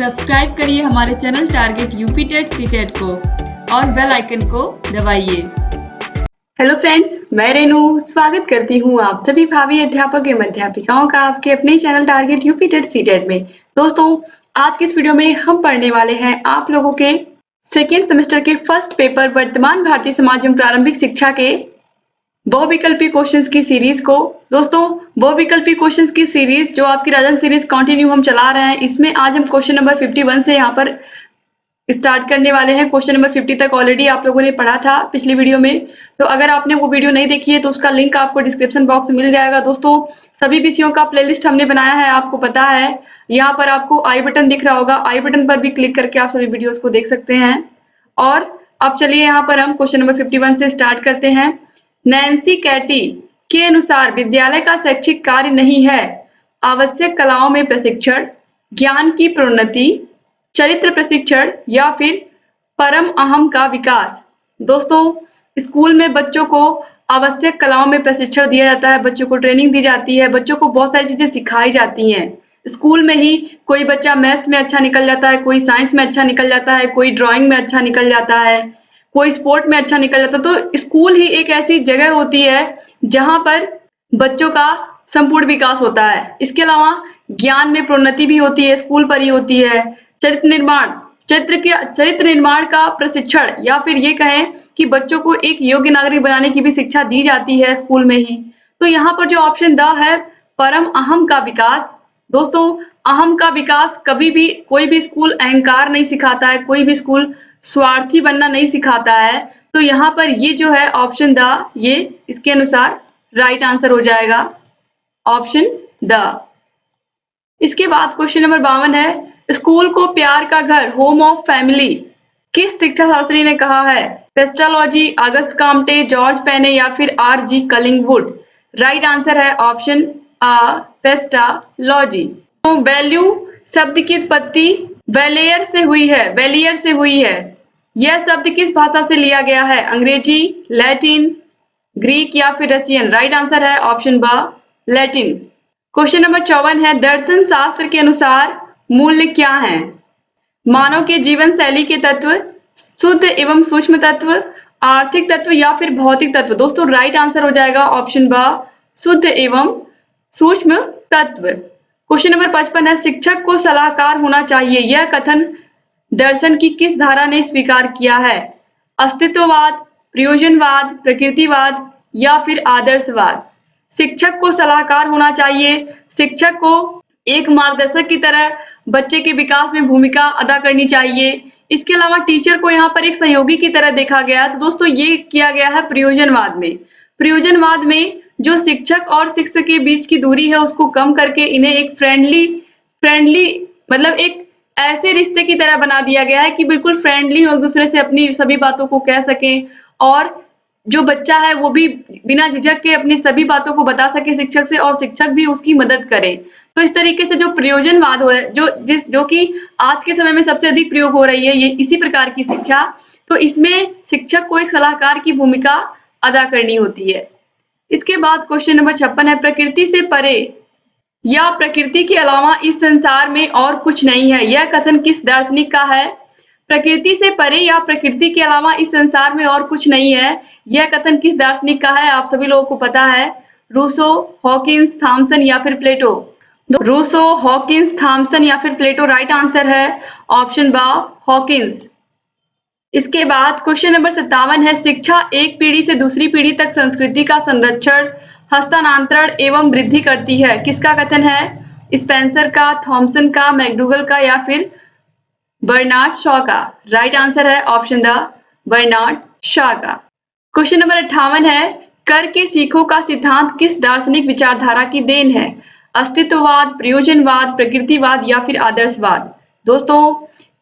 Subscribe करिए हमारे channel target UP TET CTET को और बेल आइकन को दबाइए। हेलो फ्रेंड्स, मैं रेनू स्वागत करती हूँ आप सभी भावी अध्यापक एवं अध्यापिकाओं का आपके अपने channel target UP TET CTET में। दोस्तों, आज की इस वीडियो में हम पढ़ने वाले हैं आप लोगों के सेकेंड सेमेस्टर के फर्स्ट पेपर वर्तमान भारतीय समाज एवं प्रारंभिक शिक्षा के बहुविकल्पी क्वेश्चंस की सीरीज को। दोस्तों, बहुविकल्पी क्वेश्चंस की सीरीज जो आपकी राजन सीरीज कंटिन्यू हम चला रहे हैं, इसमें आज हम क्वेश्चन नंबर 51 से यहाँ पर स्टार्ट करने वाले हैं। क्वेश्चन नंबर 50 तक ऑलरेडी आप लोगों ने पढ़ा था पिछली वीडियो में, तो अगर आपने वो वीडियो नहीं देखी है तो उसका लिंक आपको डिस्क्रिप्शन बॉक्स में मिल जाएगा। दोस्तों, सभी विषयों का प्लेलिस्ट हमने बनाया है, आपको पता है। यहाँ पर आपको आई बटन दिख रहा होगा, आई बटन पर भी क्लिक करके आप सभी वीडियोस को देख सकते हैं। और अब चलिए यहाँ पर हम क्वेश्चन नंबर 51 से स्टार्ट करते हैं। नैन्सी कैटी के अनुसार विद्यालय का शैक्षिक कार्य नहीं है आवश्यक कलाओं में प्रशिक्षण, ज्ञान की प्रोन्नति, चरित्र प्रशिक्षण या फिर परम अहम का विकास। दोस्तों, स्कूल में बच्चों को आवश्यक कलाओं में प्रशिक्षण दिया जाता है, बच्चों को ट्रेनिंग दी जाती है, बच्चों को बहुत सारी चीजें सिखाई जाती हैं। स्कूल में ही कोई बच्चा मैथ्स में अच्छा निकल जाता है, कोई साइंस में अच्छा निकल जाता है, कोई ड्राइंग में अच्छा निकल जाता है, कोई स्पोर्ट में अच्छा निकल जाता है। तो स्कूल ही एक ऐसी जगह होती है जहां पर बच्चों का संपूर्ण विकास होता है। इसके अलावा ज्ञान में प्रोन्नति भी होती है, स्कूल पर ही होती है। चरित्र निर्माण का प्रशिक्षण या फिर ये कहें कि बच्चों को एक योग्य नागरिक बनाने की भी शिक्षा दी जाती है स्कूल में ही। तो यहाँ पर जो ऑप्शन द है, परम अहम का विकास। दोस्तों, अहम का विकास कभी भी कोई भी स्कूल अहंकार नहीं सिखाता है, कोई भी स्कूल स्वार्थी बनना नहीं सिखाता है। तो यहाँ पर ये जो है ऑप्शन द, ये इसके अनुसार राइट आंसर हो जाएगा, ऑप्शन द। इसके बाद क्वेश्चन नंबर 52 है, स्कूल को प्यार का घर, होम ऑफ फैमिली किस शिक्षा शास्त्री ने कहा है? पेस्टालॉजी, अगस्त काम्टे, जॉर्ज पेने या फिर R.G. कलिंगवुड। राइट आंसर है ऑप्शन आ, पेस्टालॉजी। तो वैल्यू शब्द की उत्पत्ति वेलियर से हुई है, वेलियर से हुई है। यह शब्द किस भाषा से लिया गया है? अंग्रेजी, लैटिन, ग्रीक या फिर रशियन। राइट आंसर है ऑप्शन ब, लैटिन। क्वेश्चन नंबर 54 है, दर्शन शास्त्र के अनुसार मूल्य क्या है? मानव के जीवन शैली के तत्व, शुद्ध एवं सूक्ष्म तत्व, आर्थिक तत्व या फिर भौतिक तत्व। दोस्तों, राइट आंसर हो जाएगा ऑप्शन ब, शुद्ध एवं सूक्ष्म तत्व। क्वेश्चन नंबर 55 है, शिक्षक को सलाहकार होना चाहिए, यह कथन दर्शन की किस धारा ने स्वीकार किया है? अस्तित्ववाद, प्रयोजनवाद, प्रकृतिवाद या फिर आदर्शवाद। शिक्षक को सलाहकार होना चाहिए, शिक्षक को एक मार्गदर्शक की तरह बच्चे के विकास में भूमिका अदा करनी चाहिए। इसके अलावा टीचर को यहाँ पर एक सहयोगी की तरह देखा गया। तो दोस्तों, ये किया गया है प्रयोजनवाद में। प्रयोजनवाद में जो शिक्षक और शिक्षक के बीच की दूरी है उसको कम करके इन्हें एक फ्रेंडली मतलब एक ऐसे रिश्ते की तरह बना दिया गया है कि बिल्कुल फ्रेंडली हो, एक दूसरे से अपनी सभी बातों को कह सकें और जो बच्चा है वो भी बिना झिझक के अपनी सभी बातों को बता सके शिक्षक से और शिक्षक भी उसकी मदद करे। तो इस तरीके से जो प्रयोजनवाद हो जो कि आज के समय में सबसे अधिक प्रयोग हो रही है, ये इसी प्रकार की शिक्षा। तो इसमें शिक्षक को एक सलाहकार की भूमिका अदा करनी होती है। इसके बाद क्वेश्चन नंबर 56 है, प्रकृति से परे या प्रकृति के अलावा इस संसार में और कुछ नहीं है, यह कथन किस दार्शनिक का है? प्रकृति से परे या प्रकृति के अलावा इस संसार में और कुछ नहीं है, यह कथन किस दार्शनिक का है? आप सभी लोगों को पता है, रूसो, हॉकिंस, थॉमसन या फिर प्लेटो। रूसो, हॉकिंस, थॉमसन या फिर प्लेटो। राइट आंसर है ऑप्शन बा, हॉकिंस। इसके बाद क्वेश्चन नंबर 57 है, शिक्षा एक पीढ़ी से दूसरी पीढ़ी तक संस्कृति का संरक्षण, हस्तांतरण एवं वृद्धि करती है, किसका कथन है? स्पेंसर का, थॉमसन का, मैकडूगल का या फिर बर्नार्ड शॉ का। राइट आंसर है ऑप्शन द, बर्नार्ड शॉ का। क्वेश्चन नंबर 58 है, कर के सीखो का सिद्धांत किस दार्शनिक विचारधारा की देन है? अस्तित्ववाद, प्रयोजनवाद, प्रकृतिवाद या फिर आदर्शवाद। दोस्तों,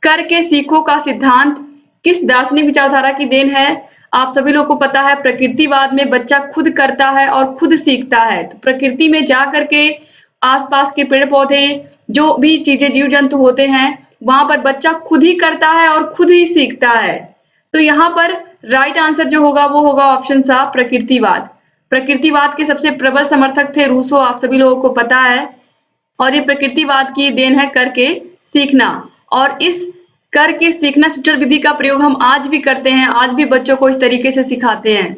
कर के सीखो का सिद्धांत किस दार्शनिक विचारधारा की देन है? आप सभी लोगों को पता है, प्रकृतिवाद में बच्चा खुद करता है और खुद सीखता है। तो प्रकृति में जा करके आसपास के पेड़ पौधे, जो भी चीजें जीव जंतु होते हैं, वहां पर बच्चा खुद ही करता है और खुद ही सीखता है। तो यहाँ पर राइट आंसर जो होगा वो होगा ऑप्शन सा, प्रकृतिवाद। प्रकृतिवाद के सबसे प्रबल समर्थक थे रूसो, आप सभी लोगों को पता है। और ये प्रकृतिवाद की देन है करके सीखना। और इस करके सीखना शिक्षण विधि का प्रयोग हम आज भी करते हैं, आज भी बच्चों को इस तरीके से सिखाते हैं।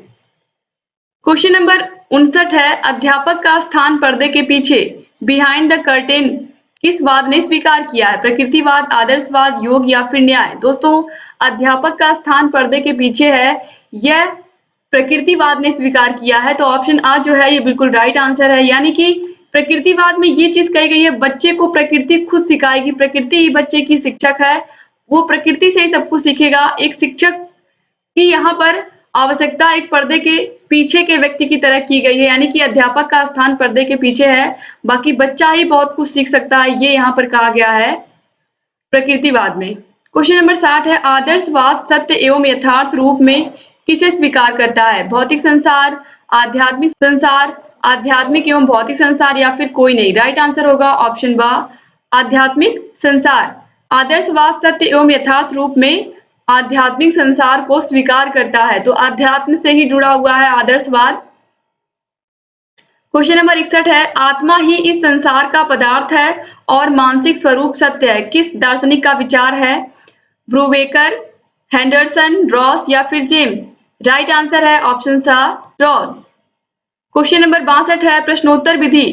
क्वेश्चन नंबर 59 है, अध्यापक का स्थान पर्दे के पीछे, बिहाइंड द कर्टेन, किस वाद ने स्वीकार किया है? प्रकृतिवाद, आदर्शवाद, योग या फिर न्याय? दोस्तों, अध्यापक का स्थान पर्दे के पीछे है, यह प्रकृतिवाद ने स्वीकार किया है। तो ऑप्शन आ जो है ये बिल्कुल राइट आंसर है। यानी कि प्रकृतिवाद में ये चीज कही गई है, बच्चे को प्रकृति खुद सिखाएगी, प्रकृति ही बच्चे की शिक्षक है, वो प्रकृति से ही सब कुछ सीखेगा। एक शिक्षक की यहाँ पर आवश्यकता एक पर्दे के पीछे के व्यक्ति की तरह की गई है, यानी कि अध्यापक का स्थान पर्दे के पीछे है, बाकी बच्चा ही बहुत कुछ सीख सकता है, ये यहाँ पर कहा गया है प्रकृतिवाद में। क्वेश्चन नंबर 60 है, आदर्शवाद सत्य एवं यथार्थ रूप में किसे स्वीकार करता है? भौतिक संसार, आध्यात्मिक एवं भौतिक संसार या फिर कोई नहीं? राइट आंसर होगा ऑप्शन ब, आध्यात्मिक संसार। आदर्शवाद सत्य एवं यथार्थ रूप में आध्यात्मिक संसार को स्वीकार करता है, तो अध्यात्म से ही जुड़ा हुआ है आदर्शवाद। क्वेश्चन नंबर 61 है, आत्मा ही इस संसार का पदार्थ है और मानसिक स्वरूप सत्य है, किस दार्शनिक का विचार है? ब्रूवेकर, हेंडरसन, रॉस या फिर जेम्स? राइट आंसर है ऑप्शन सा, रॉस। क्वेश्चन नंबर 62 है, प्रश्नोत्तर विधि,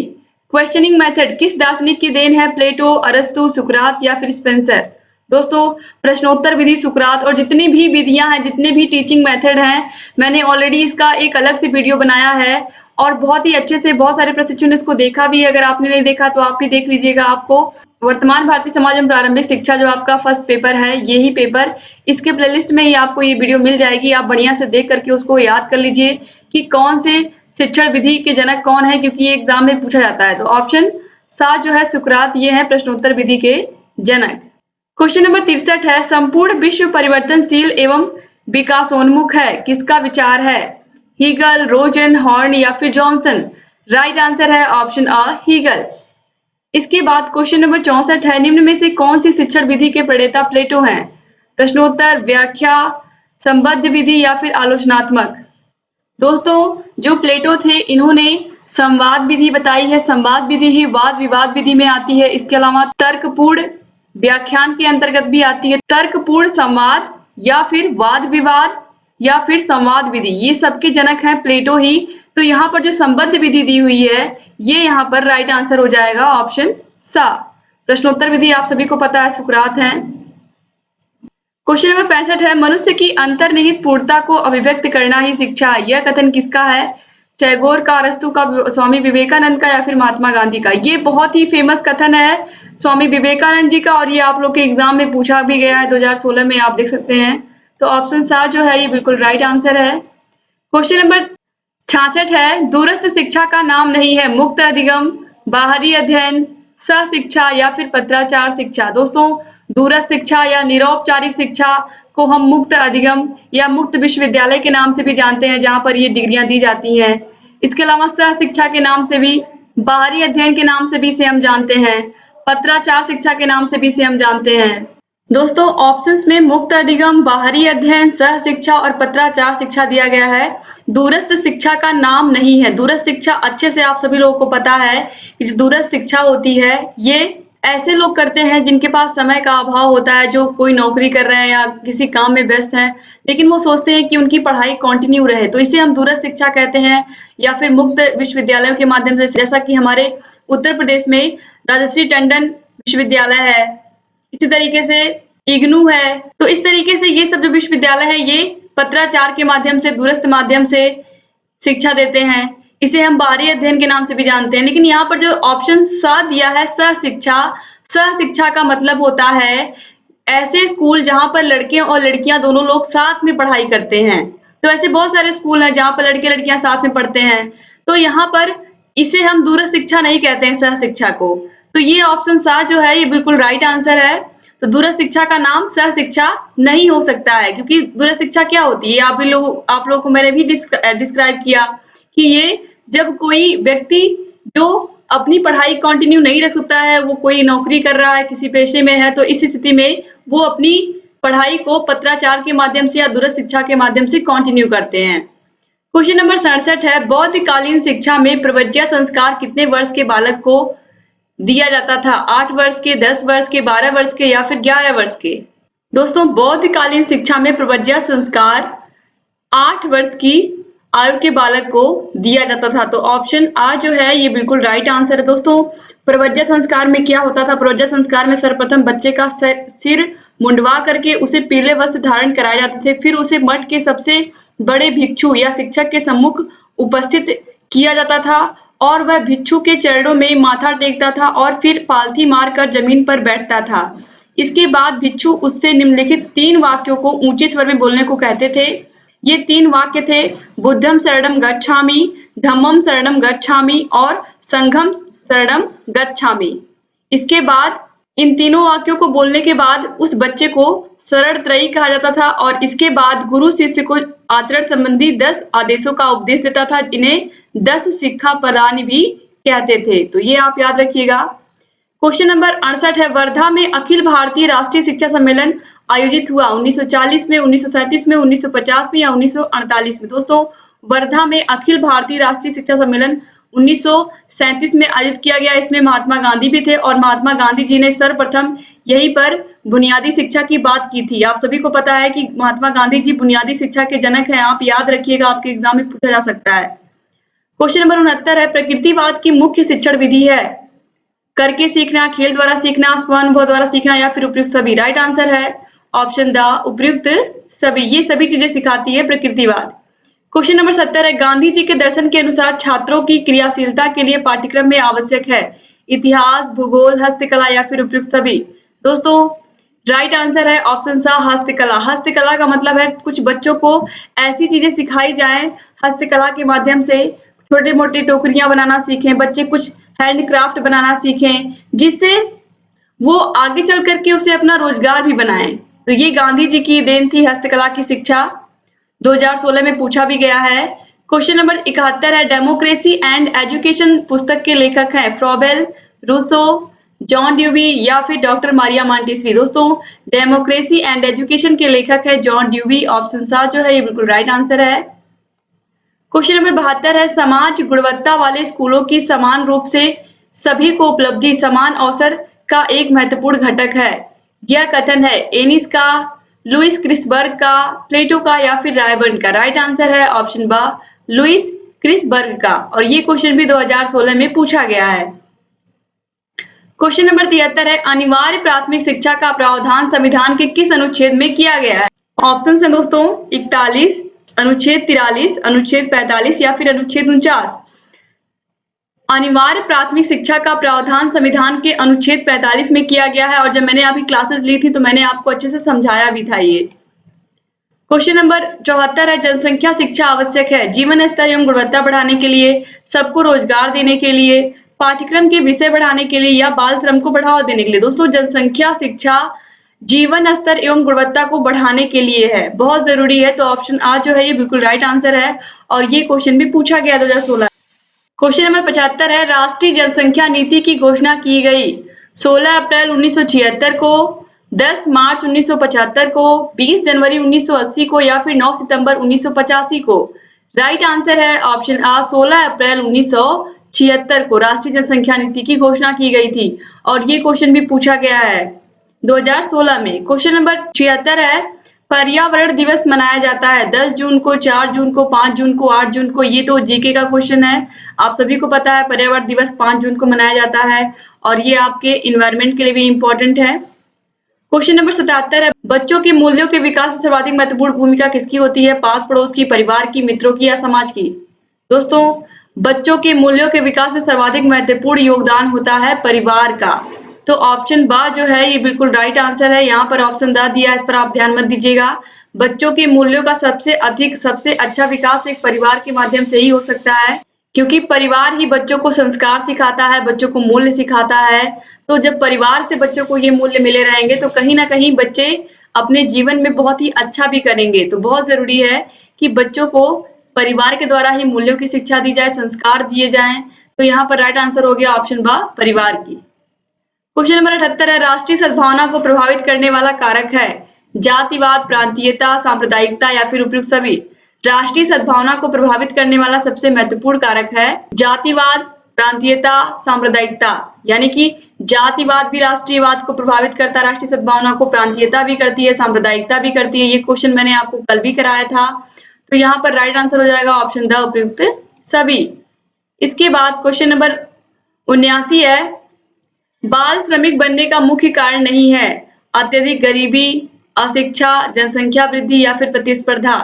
क्वेश्चनिंग मेथड किस दार्शनिक की देन है? प्लेटो, अरस्तु, सुकरात या फिर स्पेंसर? दोस्तों, प्रश्नोत्तर विधि सुकरात और जितनी भी विधियां हैं, जितने भी टीचिंग मेथड हैं, मैंने ऑलरेडी इसका एक अलग से वीडियो बनाया है और बहुत ही अच्छे से बहुत सारे प्रशिक्षुओं ने इसको देखा भी। अगर आपने नहीं देखा तो आप भी देख लीजिएगा। आपको वर्तमान भारतीय समाज एवं प्रारंभिक शिक्षा जो आपका फर्स्ट पेपर है, यही पेपर, इसके प्लेलिस्ट में ही आपको ये वीडियो मिल जाएगी। आप बढ़िया से देख करके उसको याद कर लीजिए कि कौन से शिक्षण विधि के जनक कौन है, क्योंकि ये एग्जाम में पूछा जाता है। तो ऑप्शन सा जो है सुकरात, ये है प्रश्नोत्तर विधि के जनक। क्वेश्चन नंबर 63 है, संपूर्ण विश्व परिवर्तनशील एवं विकासोन्मुख है, किसका विचार है? हीगल, रोजन, हॉर्न या फिर जॉनसन? राइट आंसर है ऑप्शन अ, हीगल। इसके बाद क्वेश्चन नंबर 64 है, निम्न में से कौन सी शिक्षण विधि के प्रणेता प्लेटो हैं? प्रश्नोत्तर, व्याख्या, संबद्ध विधि या फिर आलोचनात्मक? दोस्तों, जो प्लेटो थे इन्होंने संवाद विधि बताई है। संवाद विधि ही वाद विवाद विधि में आती है। इसके अलावा तर्कपूर्ण व्याख्यान के अंतर्गत भी आती है। तर्कपूर्ण संवाद या फिर वाद विवाद या फिर संवाद विधि, ये सबके जनक हैं प्लेटो ही। तो यहाँ पर जो संबद्ध विधि दी हुई है, ये यहाँ पर राइट आंसर हो जाएगा ऑप्शन सा। प्रश्नोत्तर विधि आप सभी को पता है सुकरात है। क्वेश्चन नंबर 65 है, मनुष्य की अंतर्निहित पूर्णता को अभिव्यक्त करना ही शिक्षा है, यह कथन किसका है? टैगोर का, अरस्तु का, स्वामी विवेकानंद का या फिर महात्मा गांधी का? ये बहुत ही फेमस कथन है स्वामी विवेकानंद जी का और ये आप लोग के एग्जाम में पूछा भी गया है 2016 में, आप देख सकते हैं। तो ऑप्शन सा जो है ये बिल्कुल राइट आंसर है। क्वेश्चन नंबर 66 है, दूरस्थ शिक्षा का नाम नहीं है, मुक्त अधिगम, बाहरी अध्ययन, सह शिक्षा या फिर पत्राचार शिक्षा? दोस्तों, दूरस्थ शिक्षा या निरौपचारिक शिक्षा को हम मुक्त अधिगम या मुक्त विश्वविद्यालय के नाम से भी जानते हैं, जहां पर ये डिग्रियां दी जाती हैं। इसके अलावा सह शिक्षा के नाम से भी, बाहरी अध्ययन के नाम से भी इसे हम जानते हैं, पत्राचार शिक्षा के नाम से भी इसे हम जानते हैं। दोस्तों, ऑप्शंस में मुक्त अधिगम, बाहरी अध्ययन, सह शिक्षा और पत्राचार शिक्षा दिया गया है। दूरस्थ शिक्षा का नाम नहीं है। दूरस्थ शिक्षा अच्छे से आप सभी लोगों को पता है कि जो दूरस्थ शिक्षा होती है ये ऐसे लोग करते हैं जिनके पास समय का अभाव होता है, जो कोई नौकरी कर रहे हैं या किसी काम में व्यस्त हैं, लेकिन वो सोचते हैं कि उनकी पढ़ाई कंटिन्यू रहे, तो इसे हम दूरस्थ शिक्षा कहते हैं। या फिर मुक्त विश्वविद्यालयों के माध्यम से, जैसा कि हमारे उत्तर प्रदेश में राजश्री टंडन विश्वविद्यालय है, इसी तरीके से इग्नू है। तो इस तरीके से ये सब जो विश्वविद्यालय है ये पत्राचार के माध्यम से, दूरस्थ माध्यम से शिक्षा देते हैं। इसे हम बाहरी अध्ययन के नाम से भी जानते हैं। लेकिन यहाँ पर जो ऑप्शन सा दिया है सह शिक्षा, सह शिक्षा का मतलब होता है ऐसे स्कूल जहां पर लड़के और लड़कियां दोनों लोग साथ में पढ़ाई करते हैं। तो ऐसे बहुत सारे स्कूल हैं जहां पर लड़के लड़कियां साथ में पढ़ते हैं, तो यहाँ पर इसे हम दूरस्थ शिक्षा नहीं कहते हैं, सह शिक्षा को। तो ये ऑप्शन सा जो है ये बिल्कुल राइट आंसर है। तो दूरस्थ शिक्षा का नाम सह शिक्षा नहीं हो सकता है, क्योंकि दूरस्थ शिक्षा क्या होती है आप लोगों को मैंने भी डिस्क्राइब किया कि ये जब कोई व्यक्ति जो अपनी पढ़ाई कंटिन्यू नहीं रख सकता है, वो कोई नौकरी कर रहा है, किसी पेशे में है, तो इस स्थिति में वो अपनी पढ़ाई को पत्राचार के माध्यम से या दूरस्थ शिक्षा के माध्यम से कंटिन्यू करते हैं। क्वेश्चन नंबर 67 है, बौद्धकालीन शिक्षा में प्रव्रज्या संस्कार कितने वर्ष के बालक को दिया जाता था? 8 वर्ष के, 10 वर्ष के, 12 वर्ष के या फिर 11 वर्ष के? दोस्तों, बौद्धकालीन शिक्षा में प्रवर्ज्य संस्कार 8 वर्ष की आयु के बालक को दिया जाता था। तो ऑप्शन आ जो है ये बिल्कुल राइट आंसर है। दोस्तों, प्रवर्ज्य संस्कार में क्या होता था? प्रवर्ज्य संस्कार में सर्वप्रथम बच्चे का सिर मुंडवा करके उसे पीले वस्त्र धारण कराए जाते थे। फिर उसे मठ के सबसे बड़े भिक्षु या शिक्षक के सम्मुख उपस्थित किया जाता था और वह भिक्षु के चरणों में माथा टेकता था और फिर पालथी मारकर जमीन पर बैठता था। इसके बाद भिक्षु उससे निम्नलिखित 3 वाक्यों को ऊंचे स्वर में बोलने को कहते थे। ये 3 वाक्य थे, बुद्धम शरणम गच्छामि, धम्मम शरणम गच्छामि और संघम शरणम गच्छामि। इसके बाद इन तीनों वाक्यों को बोलने के बाद उस बच्चे को शरण त्रयी कहा जाता था और इसके बाद गुरु शिष्य को आचरण संबंधी 10 आदेशों का उपदेश देता था, इन्हें 10 शिक्षापदानि भी कहते थे। तो ये आप याद रखिएगा। क्वेश्चन नंबर 68 है, वर्धा में अखिल भारतीय राष्ट्रीय शिक्षा सम्मेलन आयोजित हुआ 1940 में, 1937 में, 1950 में या 1948 में? दोस्तों, वर्धा में अखिल भारतीय राष्ट्रीय शिक्षा सम्मेलन 1937 में आयोजित किया गया। इसमें महात्मा गांधी भी थे और महात्मा गांधी जी ने सर्वप्रथम यहीं पर बुनियादी शिक्षा की बात की थी। आप सभी को पता है कि महात्मा गांधी जी बुनियादी शिक्षा के जनक हैं। आप याद रखिएगा, आपके एग्जाम में पूछा जा सकता है। क्वेश्चन नंबर 69 है, प्रकृतिवाद की मुख्य शिक्षण विधि है करके सीखना, खेल द्वारा सीखना, स्वानुभव द्वारा सीखना या फिर उपयुक्त सभी? राइट आंसर है ऑप्शन द उपयुक्त सभी। ये सभी चीजें सिखाती है प्रकृतिवाद। क्वेश्चन नंबर 70 है, गांधी जी के दर्शन के अनुसार छात्रों की क्रियाशीलता के लिए पाठ्यक्रम में आवश्यक है इतिहास, भूगोल, हस्तकला या फिर उपयुक्त सभी? दोस्तों, राइट आंसर है ऑप्शन सा हस्तकला। हस्तकला का मतलब है कुछ बच्चों को ऐसी चीजें सिखाई जाएं हस्तकला के माध्यम से, छोटे मोटे टोकरियां बनाना सीखें बच्चे, कुछ हैंडक्राफ्ट बनाना सीखें, जिससे वो आगे चल करके उसे अपना रोजगार भी बनाएं। तो ये गांधी जी की देन थी हस्तकला की शिक्षा। 2016 में पूछा भी गया है। क्वेश्चन नंबर 71 है, डेमोक्रेसी एंड एजुकेशन पुस्तक के लेखक हैं फ्रॉबेल, रूसो, जॉन ड्यूवी या फिर डॉक्टर मारिया मॉन्टेसरी? दोस्तों, डेमोक्रेसी एंड एजुकेशन के लेखक है जॉन ड्यूवी। ऑप्शन सा जो है ये बिल्कुल राइट आंसर है। क्वेश्चन नंबर 72 है, समाज गुणवत्ता वाले स्कूलों की समान रूप से सभी को उपलब्धि समान अवसर का एक महत्वपूर्ण घटक है। यह कथन है एनिस का, लुइस क्रिसबर्ग का, प्लेटो का या फिर रायबर्न का? राइट आंसर है ऑप्शन बा लुइस क्रिसबर्ग का। और ये क्वेश्चन भी 2016 में पूछा गया है। क्वेश्चन नंबर 73 है, अनिवार्य प्राथमिक शिक्षा का प्रावधान संविधान के किस अनुच्छेद में किया गया है? ऑप्शन है दोस्तों 41, अनुच्छेद 43, अनुच्छेद 45 या फिर अनुच्छेद 49? अनिवार्य प्राथमिक शिक्षा का प्रावधान संविधान के अनुच्छेद 45 में किया गया है और जब मैंने अभी क्लासेस ली थी तो मैंने आपको अच्छे से समझाया भी था ये। क्वेश्चन नंबर 74 है, जनसंख्या शिक्षा आवश्यक है जीवन स्तर एवं गुणवत्ता बढ़ाने के लिए, सबको रोजगार देने के लिए, पाठ्यक्रम के विषय बढ़ाने के लिए या बाल श्रम को बढ़ावा देने के लिए? दोस्तों, जनसंख्या शिक्षा जीवन स्तर एवं गुणवत्ता को बढ़ाने के लिए है, बहुत जरूरी है। तो ऑप्शन आ जो है ये बिल्कुल राइट आंसर है और ये क्वेश्चन भी पूछा गया 2016। क्वेश्चन नंबर 75 है, राष्ट्रीय जनसंख्या नीति की घोषणा की गई 16 अप्रैल 1976 को, 10 मार्च 1975 को, 20 जनवरी 1980 को या फिर 9 सितंबर 1985 को? राइट आंसर है ऑप्शन आ 16 अप्रैल 1976 को राष्ट्रीय जनसंख्या नीति की घोषणा की गई थी और ये क्वेश्चन भी पूछा गया है 2016 में। क्वेश्चन नंबर 76 है, पर्यावरण दिवस मनाया जाता है 10 जून को, 4 जून को, 5 जून को, 8 जून को? ये तो जीके का क्वेश्चन है, आप सभी को पता है पर्यावरण दिवस 5 जून को मनाया जाता है और ये आपके इन्वायरमेंट के लिए भी इंपॉर्टेंट है। क्वेश्चन नंबर 77 है, बच्चों के मूल्यों के विकास में सर्वाधिक महत्वपूर्ण भूमिका किसकी होती है? पास पड़ोस की, परिवार की, मित्रों की या समाज की? दोस्तों, बच्चों के मूल्यों के विकास में सर्वाधिक महत्वपूर्ण योगदान होता है परिवार का। तो ऑप्शन बा जो है ये बिल्कुल राइट आंसर है। यहाँ पर ऑप्शन दा दिया, इस पर आप ध्यान मत दीजिएगा। बच्चों के मूल्यों का सबसे अधिक, सबसे अच्छा विकास एक परिवार के माध्यम से ही हो सकता है, क्योंकि परिवार ही बच्चों को संस्कार सिखाता है, बच्चों को मूल्य सिखाता है। तो जब परिवार से बच्चों को ये मूल्य मिले रहेंगे तो कहीं ना कहीं बच्चे अपने जीवन में बहुत ही अच्छा भी करेंगे। तो बहुत जरूरी है कि बच्चों को परिवार के द्वारा ही मूल्यों की शिक्षा दी जाए, संस्कार दिए जाएं। तो यहाँ पर राइट आंसर हो गया ऑप्शन बा परिवार की। क्वेश्चन नंबर 78 है, राष्ट्रीय सद्भावना को प्रभावित करने वाला कारक है जातिवाद, प्रांतीयता, सांप्रदायिकता या फिर उपयुक्त सभी? राष्ट्रीय सद्भावना को प्रभावित करने वाला सबसे महत्वपूर्ण कारक है जातिवाद, प्रांतीयता, सांप्रदायिकता, यानी कि जातिवाद भी राष्ट्रीयवाद को प्रभावित करता है, राष्ट्रीय सद्भावना को, प्रांतीयता भी करती है, सांप्रदायिकता भी करती है। ये क्वेश्चन मैंने आपको कल भी कराया था। तो यहाँ पर राइट आंसर हो जाएगा ऑप्शन द उपयुक्त सभी। इसके बाद क्वेश्चन नंबर 79 है, बाल श्रमिक बनने का मुख्य कारण नहीं है अत्यधिक गरीबी, अशिक्षा, जनसंख्या वृद्धि या फिर प्रतिस्पर्धा।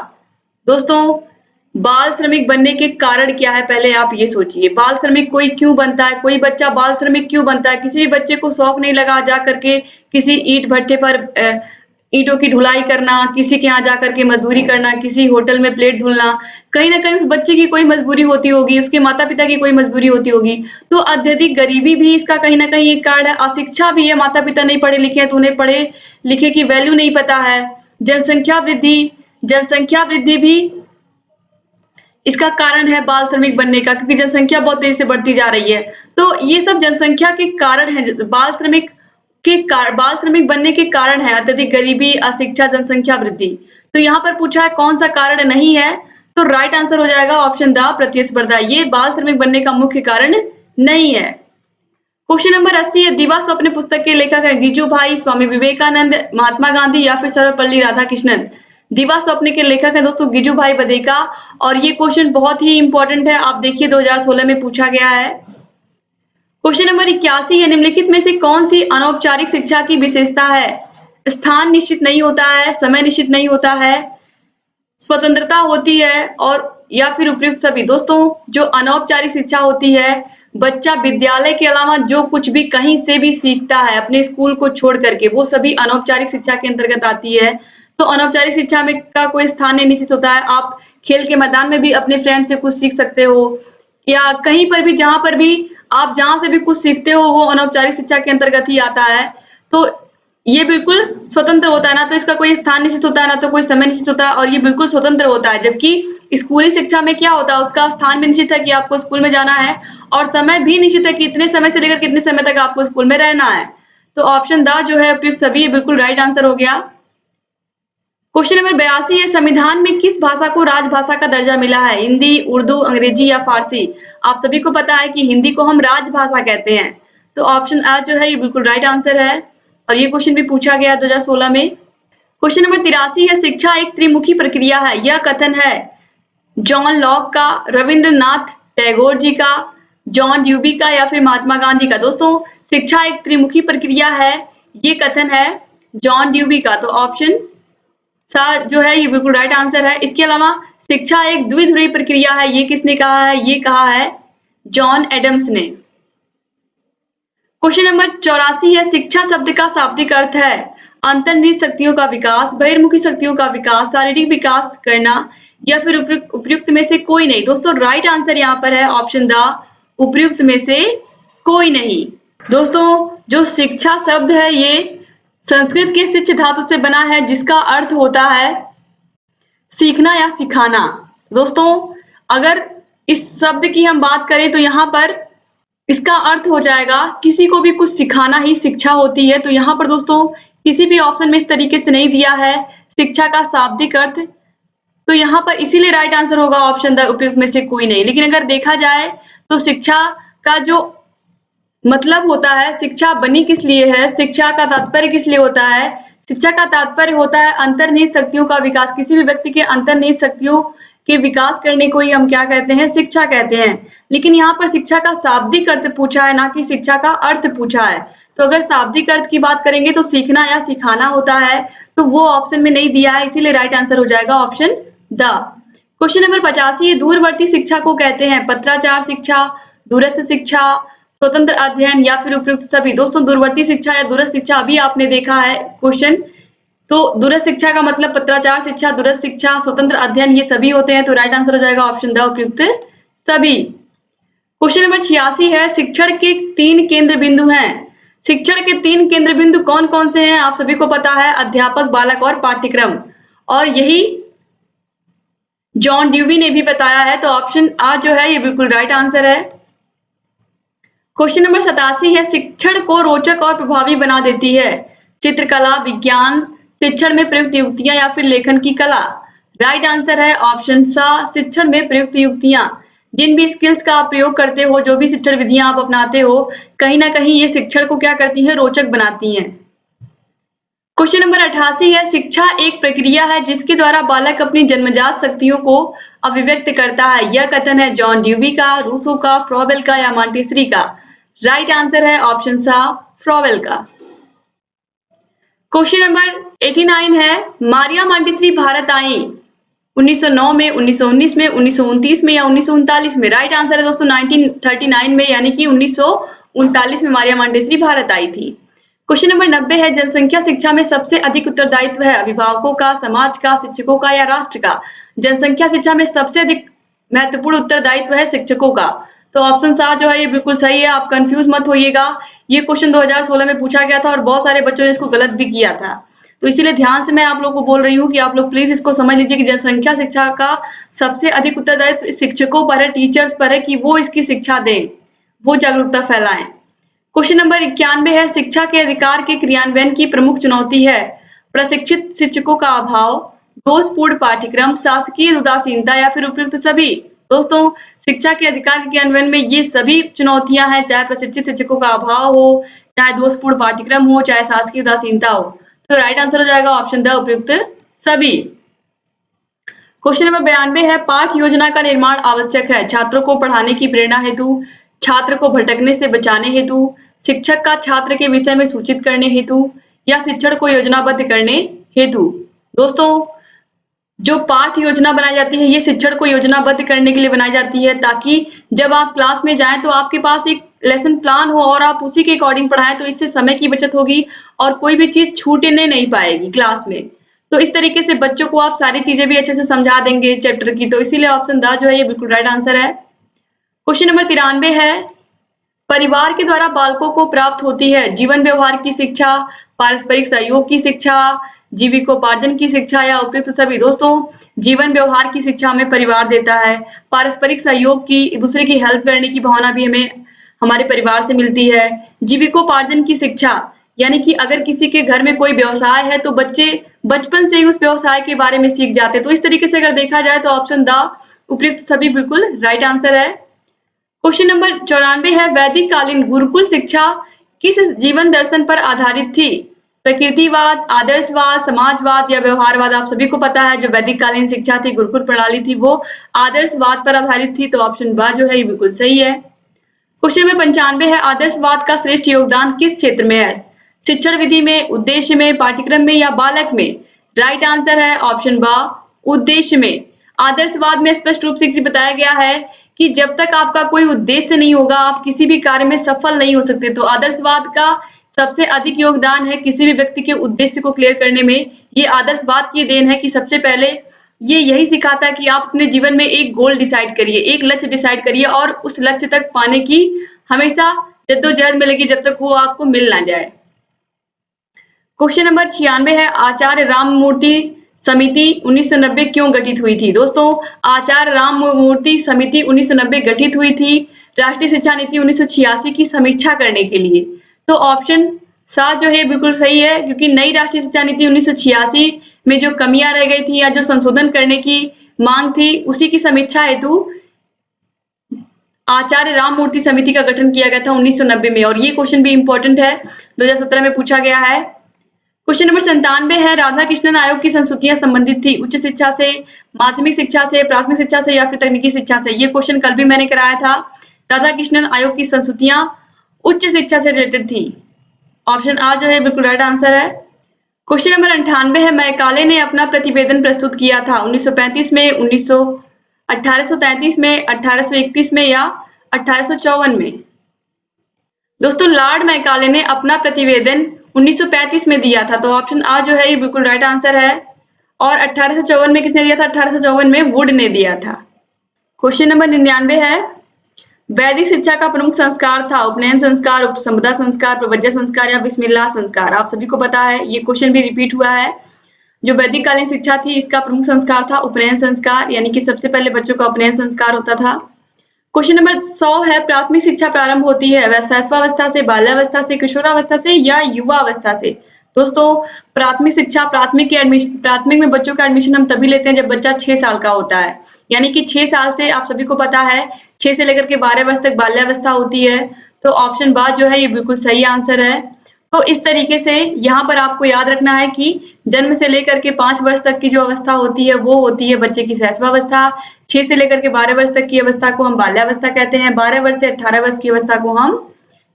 दोस्तों, बाल श्रमिक बनने के कारण क्या है, पहले आप ये सोचिए। बाल श्रमिक कोई क्यों बनता है, कोई बच्चा बाल श्रमिक क्यों बनता है? किसी भी बच्चे को शौक नहीं लगा जा करके किसी ईंट भट्टे पर ईंटों की ढुलाई करना, किसी के यहाँ जा करके मजदूरी करना, किसी होटल में प्लेट धुलना। कहीं ना कहीं उस बच्चे की कोई मजबूरी होती होगी, उसके माता पिता की कोई मजबूरी होती होगी। तो अत्यधिक गरीबी भी इसका कहीं ना कहीं एक कारण है, अशिक्षा भी है, माता पिता नहीं पढ़े लिखे हैं तो उन्हें पढ़े लिखे की वैल्यू नहीं पता है। जनसंख्या वृद्धि भी इसका कारण है बाल श्रमिक बनने का, क्योंकि जनसंख्या बहुत तेजी से बढ़ती जा रही है। तो ये सब जनसंख्या के कारण है, बाल श्रमिक बनने के कारण है अत्यधिक गरीबी, अशिक्षा, जनसंख्या वृद्धि। तो यहाँ पर पूछा है कौन सा कारण नहीं है, तो राइट आंसर हो जाएगा ऑप्शन द प्रतिस्पर्धा। ये बाल श्रमिक बनने का मुख्य कारण नहीं है। क्वेश्चन नंबर 80 है, दिवा स्वप्न पुस्तक के लेखक है गिजुभाई, स्वामी विवेकानंद, महात्मा गांधी या फिर सर्वपल्ली राधाकृष्णन। दिवा स्वप्न के लेखक है दोस्तों गिजुभाई बधेका। और ये क्वेश्चन बहुत ही इंपॉर्टेंट है, आप देखिए 2016 में पूछा गया है। क्वेश्चन नंबर 81 है, निम्नलिखित में से कौन सी अनौपचारिक शिक्षा की विशेषता है? स्थान निश्चित नहीं होता है, समय निश्चित नहीं होता है, स्वतंत्रता होती है और या फिर उपयुक्त सभी। दोस्तों, जो अनौपचारिक शिक्षा होती है, बच्चा विद्यालय के अलावा जो कुछ भी कहीं से भी सीखता है अपने स्कूल को छोड़ करके, वो सभी अनौपचारिक शिक्षा के अंतर्गत आती है। तो अनौपचारिक शिक्षा में का कोई स्थान नहीं निश्चित होता है। आप खेल के मैदान में भी अपने फ्रेंड से कुछ सीख सकते हो, या कहीं पर भी जहां पर भी आप जहां से भी कुछ सीखते हो वो अनौपचारिक शिक्षा के अंतर्गत ही आता है। तो ये बिल्कुल स्वतंत्र होता है, ना तो इसका कोई स्थान निश्चित होता है, ना तो कोई समय निश्चित होता है, और ये बिल्कुल स्वतंत्र होता है। जबकि स्कूली शिक्षा में क्या होता है, उसका स्थान भी निश्चित है कि आपको स्कूल में जाना है, और समय भी निश्चित है कि इतने समय से लेकर कितने समय तक आपको स्कूल में रहना है। तो ऑप्शन द जो है उपयुक्त सभी बिल्कुल राइट आंसर हो गया। क्वेश्चन नंबर 82 है, संविधान में किस भाषा को राजभाषा का दर्जा मिला है? हिंदी, उर्दू, अंग्रेजी या फारसी? आप सभी को पता है कि हिंदी को हम राजभाषा कहते हैं। तो ऑप्शन आ जो है ये बिल्कुल राइट आंसर है, और ये क्वेश्चन भी पूछा गया 2016 में। क्वेश्चन नंबर 83 है, शिक्षा एक त्रिमुखी प्रक्रिया है। यह कथन है जॉन लॉक का, रविंद्रनाथ टैगोर जी का, जॉन ड्यूबी का या फिर महात्मा गांधी का? दोस्तों, शिक्षा एक त्रिमुखी प्रक्रिया है, ये कथन है जॉन ड्यूबी का। तो ऑप्शन सा जो है ये बिल्कुल राइट आंसर है। इसके अलावा शिक्षा एक द्विध्रुवी प्रक्रिया है, ये किसने कहा है? ये कहा है जॉन एडम्स ने। क्वेश्चन नंबर 84 है, शिक्षा शब्द का शाब्दिक अर्थ है अंतर्निहित शक्तियों का विकास, बहिर्मुखी शक्तियों का विकास, शारीरिक विकास करना या फिर उपयुक्त में से कोई नहीं। दोस्तों, राइट आंसर यहाँ पर है ऑप्शन द उपयुक्त में से कोई नहीं। दोस्तों, जो शिक्षा शब्द है ये संस्कृत के शिक्ष धातु से बना है, जिसका अर्थ होता है सीखना या सिखाना। दोस्तों, अगर इस शब्द की हम बात करें तो यहाँ पर इसका अर्थ हो जाएगा किसी को भी कुछ सिखाना ही शिक्षा होती है। तो यहाँ पर दोस्तों किसी भी ऑप्शन में इस तरीके से नहीं दिया है शिक्षा का शाब्दिक अर्थ, तो यहाँ पर इसीलिए राइट आंसर होगा ऑप्शन द उपयुक्त में से कोई नहीं। लेकिन अगर देखा जाए तो शिक्षा का जो मतलब होता है, शिक्षा बनी किस लिए है, शिक्षा का तात्पर्य किस लिए होता है? शिक्षा का तात्पर्य होता है अंतर्निहित शक्तियों का विकास। किसी भी व्यक्ति के अंतर्निहित शक्तियों के विकास करने को ही हम क्या कहते हैं? शिक्षा कहते हैं। लेकिन यहाँ पर शिक्षा का शाब्दिक अर्थ पूछा है, ना कि शिक्षा का अर्थ पूछा है। तो अगर शाब्दिक अर्थ की बात करेंगे तो सीखना या सिखाना होता है, तो वो ऑप्शन में नहीं दिया है, इसीलिए राइट आंसर हो जाएगा ऑप्शन द। क्वेश्चन नंबर 85, दूरवर्ती शिक्षा को कहते हैं पत्राचार शिक्षा, दूरस्थ शिक्षा, स्वतंत्र अध्ययन या फिर उपयुक्त सभी। दोस्तों, दूरवर्ती शिक्षा या दूरस्थ शिक्षा अभी आपने देखा है क्वेश्चन, तो दूरस्थ शिक्षा का मतलब पत्राचार शिक्षा, दूरस्थ शिक्षा, स्वतंत्र अध्ययन ये सभी होते हैं। तो राइट आंसर हो जाएगा ऑप्शन द उपयुक्त सभी। क्वेश्चन नंबर 86 है, शिक्षण के 3 केंद्र बिंदु हैं। शिक्षण के 3 केंद्र बिंदु कौन कौन से हैं? आप सभी को पता है, अध्यापक, बालक और पाठ्यक्रम, और यही जॉन ड्यूबी ने भी बताया है। तो ऑप्शन आ जो है ये बिल्कुल राइट आंसर है। क्वेश्चन नंबर 87 है, शिक्षण को रोचक और प्रभावी बना देती है चित्रकला, विज्ञान, शिक्षण में प्रयुक्त युक्तियां या फिर लेखन की कला। राइट आंसर है ऑप्शन सा, शिक्षण में प्रयुक्त युक्तियां। जिन भी स्किल्स का आप प्रयोग करते हो, जो भी शिक्षण विधियां आप अपनाते हो, कहीं ना कहीं ये शिक्षण को क्या करती है, रोचक बनाती हैं। क्वेश्चन नंबर 88 है, शिक्षा एक प्रक्रिया है जिसके द्वारा बालक अपनी जन्मजात शक्तियों को अभिव्यक्त करता है। यह कथन है जॉन ड्यूवी का, रूसो का, फ्रॉबेल का या मॉन्टेसरी का। राइट आंसर है ऑप्शन सा, फ्रॉबेल का। क्वेश्चन नंबर 89 है, मारिया मॉन्टेसरी भारत आई 1909 में, 1919 में, 1929 में या 1939 में। राइट आंसर है दोस्तों 1939 में, यानी कि 1939 में मारिया मॉन्टेसरी भारत आई थी। क्वेश्चन नंबर 90 है, जनसंख्या शिक्षा में सबसे अधिक उत्तरदायित्व है अभिभावकों का, समाज का, शिक्षकों का या राष्ट्र का। जनसंख्या शिक्षा में सबसे अधिक महत्वपूर्ण उत्तरदायित्व है शिक्षकों का। तो ऑप्शन सा जो है ये बिल्कुल सही है, आप कंफ्यूज मत होइएगा। ये क्वेश्चन 2016 में पूछा गया था और बहुत सारे बच्चों ने इसको गलत भी किया था, तो इसीलिए ध्यान से मैं आप लोगों को बोल रही हूँ कि आप लोग प्लीज इसको समझ लीजिए कि जनसंख्या शिक्षा का सबसे अधिक उत्तरदायित्व शिक्षकों पर है, टीचर्स पर है कि वो इसकी शिक्षा दें, वो जागरूकता फैलाएं। क्वेश्चन नंबर 91 है, शिक्षा के अधिकार के क्रियान्वयन की प्रमुख चुनौती है प्रशिक्षित शिक्षकों का अभाव, दोषपूर्ण पाठ्यक्रम, शासकीय उदासीनता या फिर उपयुक्त सभी। दोस्तों, शिक्षा के अधिकार के क्रियान्वयन में ये सभी चुनौतियां हैं, चाहे प्रशिक्षित शिक्षकों का अभाव हो, चाहे दोषपूर्ण पाठ्यक्रम हो, चाहे शासकीय उदासीनता हो। तो राइट आंसर हो जाएगा ऑप्शन द, उपयुक्त सभी। क्वेश्चन नंबर 92 है, पाठ योजना का निर्माण आवश्यक है छात्रों को पढ़ाने की प्रेरणा हेतु, छात्र को भटकने से बचाने हेतु, शिक्षक का छात्र के विषय में सूचित करने हेतु या शिक्षण को योजनाबद्ध करने हेतु। दोस्तों, जो पाठ योजना बनाई जाती है ये शिक्षण को योजनाबद्ध करने के लिए बनाई जाती है, ताकि जब आप क्लास में जाएं तो आपके पास एक लेसन प्लान हो और आप उसी के अकॉर्डिंग पढ़ाएं, तो इससे समय की बचत होगी और कोई भी चीज छूटने नहीं पाएगी क्लास में। तो इस तरीके से बच्चों को आप सारी चीजें भी अच्छे से समझा देंगे चैप्टर की, तो इसीलिए ऑप्शन द जो है ये बिल्कुल राइट आंसर है। क्वेश्चन नंबर 93 है, परिवार के द्वारा बालकों को प्राप्त होती है जीवन व्यवहार की शिक्षा, पारस्परिक सहयोग की शिक्षा, जीविकोपार्जन की शिक्षा या उपयुक्त सभी। दोस्तों, जीवन व्यवहार की शिक्षा हमें परिवार देता है, पारस्परिक सहयोग की, एक दूसरे की हेल्प करने की भावना भी हमें हमारे परिवार से मिलती है। जीविकोपार्जन की शिक्षा यानी कि अगर किसी के घर में कोई व्यवसाय है तो बच्चे बचपन से ही उस व्यवसाय के बारे में सीख जाते हैं। तो इस तरीके से अगर देखा जाए तो ऑप्शन द, उपयुक्त सभी बिल्कुल राइट आंसर है। क्वेश्चन नंबर 94 है, वैदिक कालीन गुरुकुल शिक्षा किस जीवन दर्शन पर आधारित थी? प्रकृतिवाद, आदर्शवाद, समाजवाद या व्यवहारवाद। आप सभी को पता है जो वैदिक कालीन शिक्षा थी, गुरुकुल प्रणाली थी, वो आदर्शवाद पर आधारित थी। तो ऑप्शन बा जो है ये बिल्कुल सही है। क्वेश्चन नंबर 95 है, आदर्शवाद का श्रेष्ठ योगदान किस क्षेत्र में है? शिक्षण विधि में, उद्देश्य में, पाठ्यक्रम में या बालक में। राइट आंसर है ऑप्शन बा, उद्देश्य में। आदर्शवाद में स्पष्ट रूप से बताया गया है कि जब तक आपका कोई उद्देश्य नहीं होगा आप किसी भी कार्य में सफल नहीं हो सकते। तो आदर्शवाद का सबसे अधिक योगदान है किसी भी व्यक्ति के उद्देश्य को क्लियर करने में। ये आदर्शवाद की देन है कि सबसे पहले ये यही सिखाता है कि आप अपने जीवन में एक गोल डिसाइड करिए, एक लक्ष्य डिसाइड करिए और उस लक्ष्य तक पाने की हमेशा जद्दोजहद में लगी जब तक वो आपको मिल ना जाए। क्वेश्चन नंबर 96 है, आचार्य राममूर्ति समिति 1990 क्यों गठित हुई थी? दोस्तों, आचार्य राममूर्ति समिति 1990 गठित हुई थी राष्ट्रीय शिक्षा नीति 1986 की समीक्षा करने के लिए। तो ऑप्शन सा जो है बिल्कुल सही है, क्योंकि नई राष्ट्रीय शिक्षा नीति 1986 में जो कमियां रह गई थी या जो संशोधन करने की मांग थी उसी की समीक्षा हेतु आचार्य राममूर्ति समिति का गठन किया गया था 1990 में। और ये क्वेश्चन भी इंपॉर्टेंट है, 2017 में पूछा गया है। क्वेश्चन नंबर 97 है, राधा कृष्णन आयोग की संस्तुतियां संबंधित थी उच्च शिक्षा से, माध्यमिक शिक्षा से, प्राथमिक शिक्षा से या फिर तकनीकी शिक्षा से। ये क्वेश्चन कल भी मैंने कराया था। राधा कृष्णन आयोग की संस्तुतियां उच्च शिक्षा से रिलेटेड थी। ऑप्शन आ जो है बिल्कुल राइट आंसर है। क्वेश्चन नंबर 98 है, मैकाले ने अपना प्रतिवेदन प्रस्तुत किया था 1935 में, 1833 में, 1831 में या 1854 में। दोस्तों, लॉर्ड मैकाले ने अपना प्रतिवेदन 1935 में दिया था। तो ऑप्शन आ जो है ये बिल्कुल राइट आंसर है। और 1854 में किसने दिया था? 1854 में वुड ने दिया था। क्वेश्चन नंबर 99 है, वैदिक शिक्षा का प्रमुख संस्कार था उपनयन संस्कार, उपसंपदा संस्कार, प्रवज्या संस्कार या बिस्मिल्लाह संस्कार। आप सभी को पता है, ये क्वेश्चन भी रिपीट हुआ है। जो वैदिक कालीन शिक्षा थी इसका प्रमुख संस्कार था उपनयन संस्कार, यानी कि सबसे पहले बच्चों का उपनयन संस्कार होता था। क्वेश्चन नंबर 100 है, प्राथमिक शिक्षा प्रारंभ होती है शैशवावस्था से, बाल्यावस्था से, किशोरावस्था से या युवा अवस्था से। दोस्तों, प्राथमिक में बच्चों का एडमिशन हम तभी लेते हैं जब बच्चा 6 साल का होता है। यानी कि 6 साल से आप सभी को पता है 6 से लेकर के 12 वर्ष तक बाल्यावस्था होती है। तो ऑप्शन बा जो है ये बिल्कुल सही आंसर है। तो इस तरीके से यहाँ पर आपको याद रखना है कि जन्म से लेकर के 5 वर्ष तक की जो अवस्था होती है वो होती है बच्चे की शैशवावस्था। 6 से लेकर के 12 वर्ष तक की अवस्था को हम बाल्यावस्था कहते हैं। 12 वर्ष से 18 वर्ष की अवस्था को हम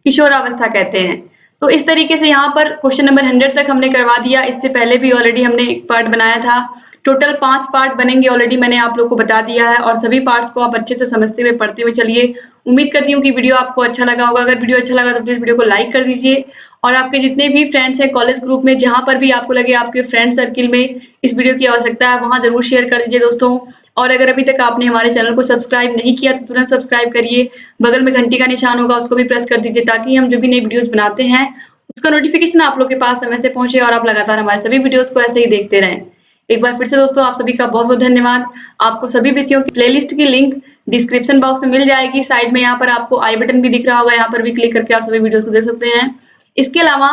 किशोरावस्था कहते हैं। तो इस तरीके से यहाँ पर क्वेश्चन नंबर 100 तक हमने करवा दिया। इससे पहले भी ऑलरेडी हमने एक पार्ट बनाया था। टोटल 5 पार्ट बनेंगे, ऑलरेडी मैंने आप लोग को बता दिया है और सभी पार्ट्स को आप अच्छे से समझते हुए पढ़ते हुए चलिए। उम्मीद करती हूँ कि वीडियो आपको अच्छा लगा होगा। अगर वीडियो अच्छा लगा तो प्लीज वीडियो को लाइक कर दीजिए और आपके जितने भी फ्रेंड्स हैं कॉलेज ग्रुप में, जहां पर भी आपको लगे आपके फ्रेंड सर्किल में इस वीडियो की आवश्यकता है, वहां जरूर शेयर कर दीजिए दोस्तों। और अगर अभी तक आपने हमारे चैनल को सब्सक्राइब नहीं किया तो तुरंत सब्सक्राइब करिए। बगल में घंटी का निशान होगा उसको भी प्रेस कर दीजिए ताकि हम जो भी नई वीडियोस बनाते हैं उसका नोटिफिकेशन आप लोग के पास समय से पहुंचे और आप लगातार हमारे सभी वीडियोस को ऐसे ही देखते रहें। एक बार फिर से दोस्तों आप सभी का बहुत बहुत धन्यवाद। आपको सभी विषयों की प्लेलिस्ट की लिंक डिस्क्रिप्शन बॉक्स में मिल जाएगी। साइड में यहाँ पर आपको आई बटन भी दिख रहा होगा, यहाँ पर भी क्लिक करके आप सभी वीडियोस को देख सकते हैं। इसके अलावा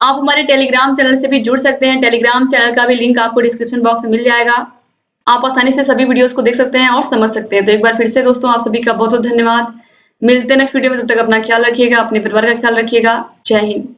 आप हमारे टेलीग्राम चैनल से भी जुड़ सकते हैं। टेलीग्राम चैनल का भी लिंक आपको डिस्क्रिप्शन बॉक्स में मिल जाएगा। आप आसानी से सभी वीडियोस को देख सकते हैं और समझ सकते हैं। तो एक बार फिर से दोस्तों आप सभी का बहुत बहुत धन्यवाद। मिलते हैं नेक्स्ट वीडियो में, तब तक अपना ख्याल रखिएगा, अपने परिवार का ख्याल रखिएगा। जय हिंद।